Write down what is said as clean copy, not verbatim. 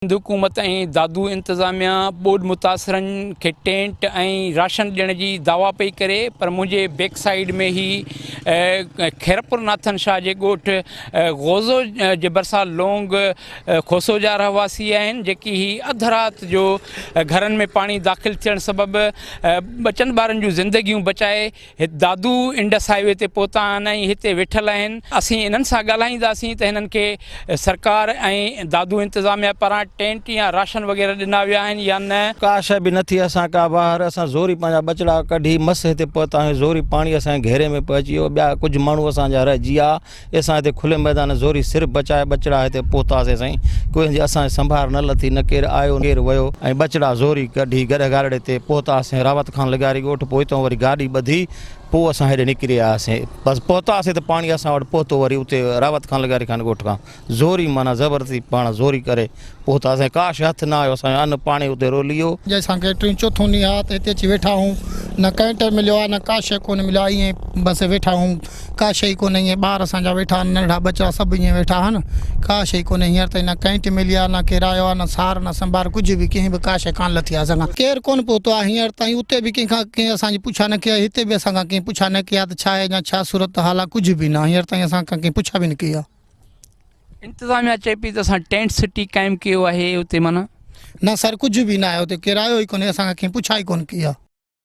सिंध हुकूमत ऐं दादू इंतज़ामिया ॿोॾ मुतासिरनि खे टेंट ऐं राशन ॾियण जी दावा पई करे, पर मुंहिंजे बैक साइड में ई खैरपुर नाथन शाह जे ॻोठ ग़ोज़ो जे भरिसां लोंग खोसो जा रहवासी आहिनि, जेकी ही अध राति जो घरनि में पाणी दाख़िल थियण सबबि ॿचनि ॿारनि जूं ज़िंदगियूं बचाए दादू इंडस हाईवे ते पहुता आहिनि ऐं हिते वेठल आहिनि। असीं इन्हनि सां ॻाल्हाईंदासीं त हिननि खे सरकार ऐं दादू इंतज़ामिया पारां टेंट या राशन वग़ैरह ॾिना विया आहिनि या न। का शइ बि नथी असां का ॿाहिरि असां ज़ोरी पंहिंजा ॿचिड़ा कढी मस हिते पहुता आहियूं, ज़ोरी पाणी असांजे घेरे में पहुची वियो। ॿिया कुझु माण्हू असांजा रहिजी विया, असां हिते खुले मैदान ज़ोरी सिर बचाए ॿचिड़ा हिते पहुतासीं साईं। कोई असांजी संभाल न लथी, न केरु आयो केरु वियो ऐं ॿचिड़ा ज़ोरी कढी गॾ गारड़े ते पहुतासीं। रावत खान लॻारी ॻोठ पोइ हितां वरी गाॾी ॿधी पोइ असां हेॾे निकिरी आयासीं। बसि पहुतासीं त पाणी असां वटि पहुतो वरी उते रावत खान लॻारी खान ॻोठ खां ज़ोरी माना ज़बरदस्ती पाण ज़ोरी करे पहुतासीं। का शइ हथु न आयो असांजो, अन्न पाणी उते रोली वियो। असांखे टीं चौथों ॾींहुं आहे त हिते अची वेठा आहियूं, न कैंट मिलियो आहे न का शइ कोन मिलियो आहे, ईअं बसि वेठा आहियूं। का शइ कोन्हे, ईअं ॿार असांजा वेठा आहिनि, नंढड़ा बच्चा सभु ईअं वेठा आहिनि। का शइ कोन्हे हींअर ताईं, न कैंट मिली आहे न केरु आयो आहे, न सार न संभार, कुझु बि कंहिं बि का शइ कान लथी आहे असांखां। केरु कोन पहुतो आहे हींअर ताईं, उते बि कंहिंखां कंहिं असांजी पुछा न कई आहे, हिते बि असांखां कंहिं पुछा न कई आहे त छा आहे या छा सूरत हाल आहे, कुझु बि न हींअर ताईं असांखां कंहिं पुछा बि न कई आहे। इंतज़ामिया चए पई त असां टेंट सिटी क़ाइमु कयो आहे उते, माना न सर कुझु बि न आहे, उते केरु आयो ई कोन्हे, असांखां कंहिं पुछा ई कोन कई आहे।